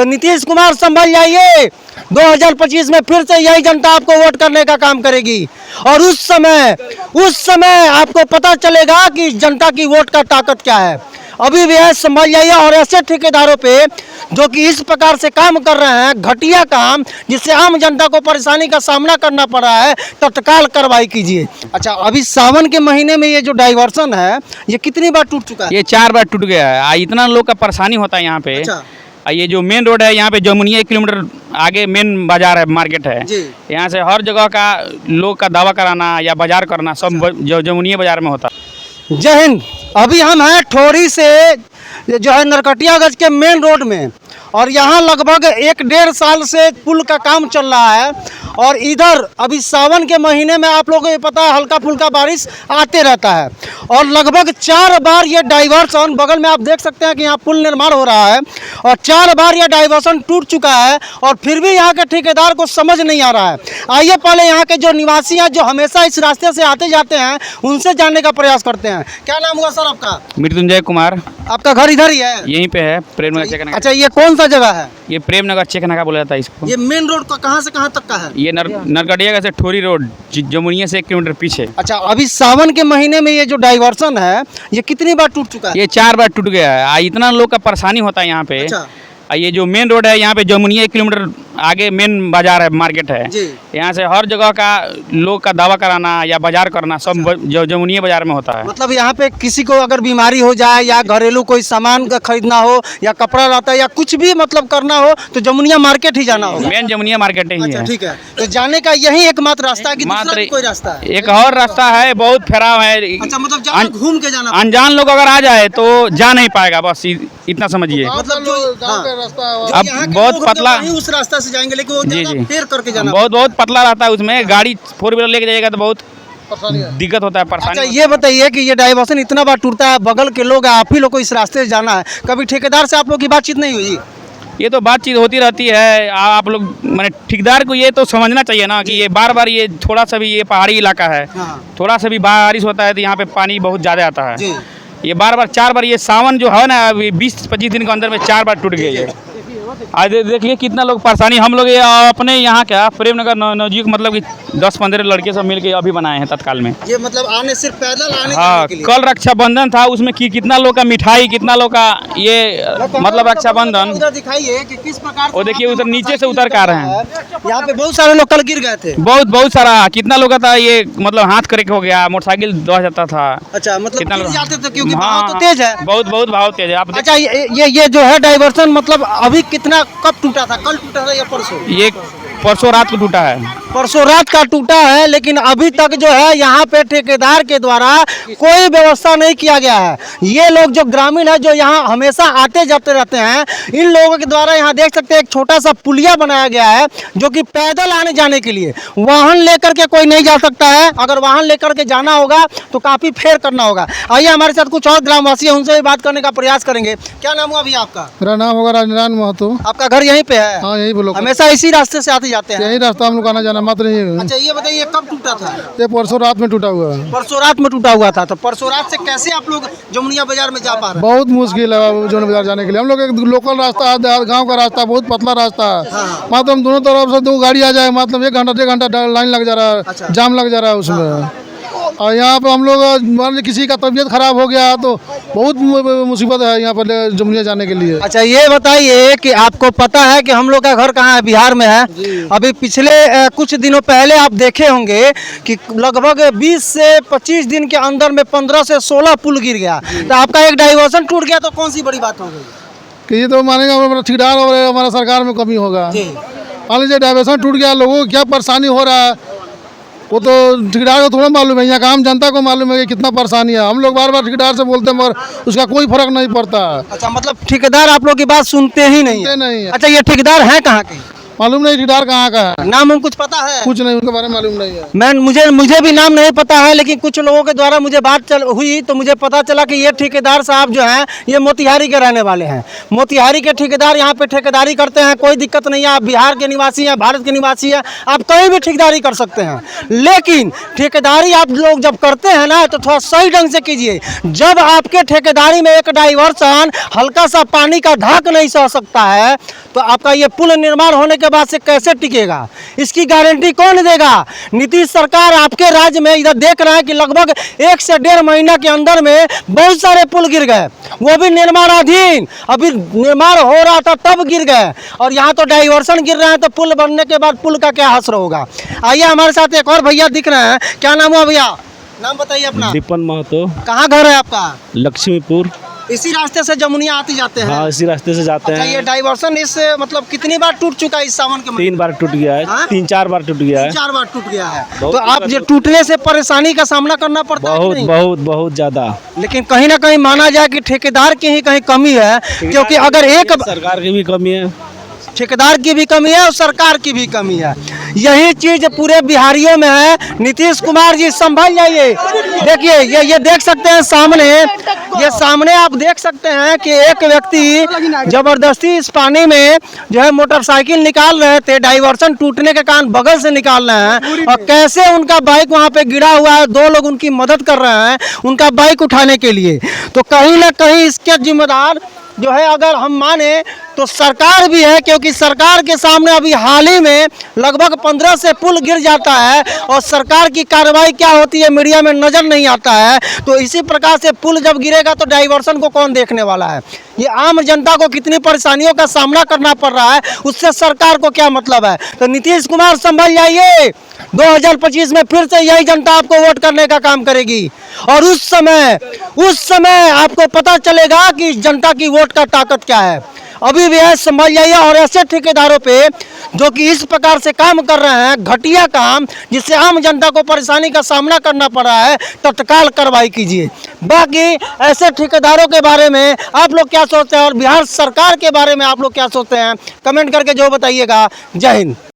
तो नीतीश कुमार संभल जाइए, 2025 में फिर से यही जनता आपको वोट करने का काम करेगी और उस समय आपको पता चलेगा कि जनता की वोट का ताकत क्या है। अभी भी है, संभल जाइए। और ऐसे ठेकेदारों पे जो कि इस प्रकार से काम कर रहे हैं, घटिया काम, जिससे आम जनता को परेशानी का सामना करना पड़ रहा है, तत्काल कार्रवाई कीजिए। अच्छा, अभी सावन के महीने में ये जो डाइवर्सन है, ये कितनी बार टूट चुका है? ये 4 बार टूट गया है। इतना लोग का परेशानी होता है यहाँ पे। अच्छा। ये जो मेन रोड है यहाँ पे जमुनिया 1 किलोमीटर आगे मेन बाजार है, मार्केट है। यहाँ से हर जगह का लोग का दावा कराना या बाजार करना सब जमुनिया बाजार में होता है। जय हिंद। अभी हम हैं ठोरी से जो है नरकटियागंज के मेन रोड में, और यहाँ लगभग 1-1.5 साल से पुल का काम चल रहा है। और इधर अभी सावन के महीने में आप लोगों को पता है हल्का फुल्का बारिश आते रहता है, और लगभग 4 बार ये डाइवर्सन, बगल में आप देख सकते हैं कि यहाँ पुल निर्माण हो रहा है, और 4 बार ये डाइवर्सन टूट चुका है, और फिर भी यहाँ के ठेकेदार को समझ नहीं आ रहा है। आइए पहले यहाँ के जो निवासी हैं, जो हमेशा इस रास्ते से आते जाते हैं, उनसे जानने का प्रयास करते हैं। क्या नाम हुआ सर आपका? मृत्युंजय कुमार। आपका घर इधर ही है? यहीं पे है, प्रेमनगर चेकनाका। अच्छा, ये कौन सा जगह है? ये प्रेमनगर चेकनाका बोला जाता है इसको। ये मेन रोड का कहाँ से कहाँ तक का है? ये नरकटियागंज से ठोरी रोड, जमुनिया से 1 किलोमीटर पीछे। अच्छा, अभी सावन के महीने में ये जो डाइवर्सन है, ये कितनी बार टूट चुका है? ये 4 बार टूट गया है। इतना लोग का परेशानी होता है यहाँ पे। अच्छा। ये जो मेन रोड है यहाँ पे जमुनिया 1 किलोमीटर आगे मेन बाजार है, मार्केट है। यहाँ से हर जगह का लोग का दावा कराना या बाजार करना सब जमुनिया बाजार में होता है। मतलब यहाँ पे किसी को अगर बीमारी हो जाए या घरेलू कोई सामान का खरीदना हो या कपड़ा लाता है या कुछ भी मतलब करना हो तो जमुनिया मार्केट ही जाना होगा। मेन जमुनिया मार्केट ही है। ठीक है, तो जाने का यही एकमात्र रास्ता है कि दूसरा भी कोई रास्ता है? एक और रास्ता है, बहुत फैराव है। अच्छा, मतलब घूम के जाना। अनजान लोग अगर आ जाए तो जा नहीं पाएगा, बस इतना समझिए। मतलब जो अब बहुत पतला उस रास्ता से जाएंगे, लेकिन वो जगह फेर करके जाना बहुत पतला रहता है। उसमें गाड़ी 4 व्हीलर लेके जाएगा तो बहुत दिक्कत होता है, परेशानी। अच्छा, ये बताइए कि ये डाइवर्सन इतना बार टूटता है, बगल के लोग आप ही लोग को इस रास्ते से जाना है, कभी ठेकेदार से आप लोग की बातचीत नहीं हुई? ये तो बातचीत होती रहती है। आप लोग मैंने ठेकेदार को ये तो समझना चाहिए ना कि ये बार ये थोड़ा सा भी, ये पहाड़ी इलाका है, थोड़ा सा भी बारिश होता है तो यहाँ पे पानी बहुत ज़्यादा आता है। ये बार 4 बार, ये सावन जो है ना, अभी 20-25 दिन के अंदर में 4 बार टूट गई है। आज देखिए कितना लोग परेशानी। हम लोग ये अपने यहाँ क्या प्रेमनगर नजदीक मतलब कि 10-15 लड़के सब मिलके अभी बनाए हैं तत्काल में। ये मतलब आने सिर्फ पैदल आने हाँ, के लिए। कल रक्षाबंधन था, उसमें कितना लोग का मिठाई, कितना लोग का ये मतलब रक्षाबंधन। उधर दिखाइए कि किस प्रकार। वो देखिए उधर नीचे से उतर के आ रहे हैं। यहाँ पे बहुत सारे लोग कल गिर गए थे। बहुत सारा, कितना लोग का था, ये मतलब हाथ क्रैक हो गया, मोटरसाइकिल दबा जाता था। अच्छा, मतलब कितना गिर लोग जाते थे क्योंकि बहाव तो तेज है। बहुत भाव तेज है। आप अच्छा, ये जो है डाइवर्सन मतलब अभी कितना, कब टूटा था? कल टूटा था या परसों? ये परसों रात को टूटा है। परसों रात का टूटा है, लेकिन अभी तक जो है यहाँ पे ठेकेदार के द्वारा कोई व्यवस्था नहीं किया गया है। ये लोग जो ग्रामीण है, जो यहाँ हमेशा आते जाते रहते हैं, इन लोगों के द्वारा यहाँ देख सकते हैं एक छोटा सा पुलिया बनाया गया है, जो कि पैदल आने जाने के लिए, वाहन लेकर के कोई नहीं जा सकता है। अगर वाहन लेकर के जाना होगा तो काफ़ी फेर करना होगा। आइए हमारे साथ कुछ और ग्रामवासी है, उनसे भी बात करने का प्रयास करेंगे। क्या नाम हुआ भैया आपका? मेरा नाम होगा राजनारायण महतो। आपका घर यहीं पे है? हाँ, यही बोलो। हमेशा इसी रास्ते से आते जाते हैं? यही रास्ता हम लोग आना जाना मात्र नहीं है। अच्छा, ये बताइए कब टूटा था? ये परसों रात में टूटा हुआ है। परसों रात में टूटा हुआ था, तो परसों रात से कैसे आप लोग जमुनिया बाजार में जा पा रहे हैं? बहुत मुश्किल है जमुनिया बाजार जाने के लिए। हम लोग एक लोकल रास्ता है, गांव का रास्ता, बहुत पतला रास्ता है। मतलब हम दोनों तरफ से 2 गाड़ी आ जाए, मतलब 1 घंटा 1.5 घंटा लाइन लग जा रहा है, जाम लग जा रहा है उसमें। और यहाँ पे हम लोग मान लीजिए किसी का तबीयत खराब हो गया तो बहुत मुसीबत है यहाँ पर जमुनिया जाने के लिए। अच्छा, ये बताइए कि आपको पता है कि हम लोग का घर कहाँ है? बिहार में है। अभी पिछले कुछ दिनों पहले आप देखे होंगे कि लगभग 20 से 25 दिन के अंदर में 15 से 16 पुल गिर गया। तो आपका एक डाइवर्सन टूट गया तो कौन सी बड़ी बात हो गई? कि ये तो मानेगा हमारा ठेकेदार और हमारा सरकार में कमी होगा। मान लीजिए डाइवर्सन टूट गया, लोगों को क्या परेशानी हो रहा है वो तो ठेकेदार को थोड़ा मालूम है, यहाँ का आम जनता को मालूम है कि कितना परेशानी है। हम लोग बार ठेकेदार से बोलते हैं मगर उसका कोई फर्क नहीं पड़ता। अच्छा, मतलब ठेकेदार आप लोग की बात सुनते ही नहीं है? नहीं है। अच्छा, ये ठेकेदार है कहाँ के? मालूम नहीं ठेकेदार कहाँ का है, नाम हम कुछ पता है? कुछ नहीं, उनके बारे में मालूम नहीं है। मैं मुझे भी नाम नहीं पता है, लेकिन कुछ लोगों के द्वारा मुझे बात हुई तो मुझे पता चला कि ये ठेकेदार साहब जो हैं ये मोतिहारी के रहने वाले हैं। मोतिहारी के ठेकेदार यहाँ पे ठेकेदारी करते हैं, कोई दिक्कत नहीं है। आप बिहार के निवासी हैं, भारत के निवासी हैं, आप कहीं भी ठेकेदारी कर सकते हैं, लेकिन ठेकेदारी आप लोग जब करते हैं ना तो थोड़ा सही ढंग से कीजिए। जब आपके ठेकेदारी में एक डाइवर्सन हल्का सा पानी का ढाक नहीं सह सकता है तो आपका ये पुल निर्माण होने के बाद से कैसे टिकेगा? इसकी गारंटी कौन देगा? नीतीश सरकार आपके राज्य में इधर देख रहे हैं कि लगभग 1 से 1.5 महीना के अंदर में बहुत सारे पुल गिर गए, वो भी निर्माणाधीन, अभी निर्माण हो रहा था तब गिर गए, और यहाँ तो डाइवर्सन गिर रहे हैं, तो पुल बनने के बाद पुल का क्या हश्र होगा? आइए हमारे साथ एक और भैया दिख रहे हैं। क्या नाम हुआ भैया? नाम बताइए अपना। दीपन महतो, कहाँ घर है आपका? लक्ष्मीपुर। इसी रास्ते से जमुनिया आती जाते हैं? हाँ, इसी रास्ते से जाते अच्छा, हैं। ये डाइवर्सन इस मतलब कितनी बार टूट चुका है इस सावन के महीने? 3 बार टूट गया है। हाँ? 3-4 बार टूट गया है। 4 बार टूट गया है। बहुत तो आप जो टूटने से परेशानी का सामना करना पड़ता है कि बहुत नहीं? बहुत बहुत ज्यादा। लेकिन कहीं ना कहीं माना जाए कि ठेकेदार की ही कहीं कमी है, क्योंकि अगर एक सरकार की भी कमी है, ठेकेदार की भी कमी है और सरकार की भी कमी है। यही चीज पूरे बिहारियों में है। नीतीश कुमार जी संभल जाइए। देखिए ये देख सकते हैं सामने, ये सामने आप देख सकते हैं कि एक व्यक्ति जबरदस्ती इस पानी में जो है मोटरसाइकिल निकाल रहे थे, डाइवर्सन टूटने के कारण बगल से निकाल रहे हैं, और कैसे उनका बाइक वहाँ पे गिरा हुआ है, 2 लोग उनकी मदद कर रहे हैं उनका बाइक उठाने के लिए। तो कहीं ना कहीं इसके जिम्मेदार जो है अगर हम माने तो सरकार भी है, क्योंकि सरकार के सामने अभी हाल ही में लगभग 15 से पुल गिर जाता है और सरकार की कार्रवाई क्या होती है मीडिया में नजर नहीं आता है। तो इसी प्रकार से पुल जब गिरेगा तो डाइवर्सन को कौन देखने वाला है? ये आम जनता को कितनी परेशानियों का सामना करना पड़ रहा है, उससे सरकार को क्या मतलब है? तो नीतीश कुमार संभल जाइए। 2025 में फिर से यही जनता आपको वोट करने का काम करेगी, और उस समय आपको पता चलेगा कि जनता की वोट का ताकत क्या है। अभी भी है, संभल जाइए। और ऐसे ठेकेदारों पे जो कि इस प्रकार से काम कर रहे हैं, घटिया काम, जिससे आम जनता को परेशानी का सामना करना पड़ रहा है, तत्काल कार्रवाई कीजिए। बाकी ऐसे ठेकेदारों के बारे में आप लोग क्या सोचते हैं और बिहार सरकार के बारे में आप लोग क्या सोचते हैं, कमेंट करके जो बताइएगा। जय हिंद।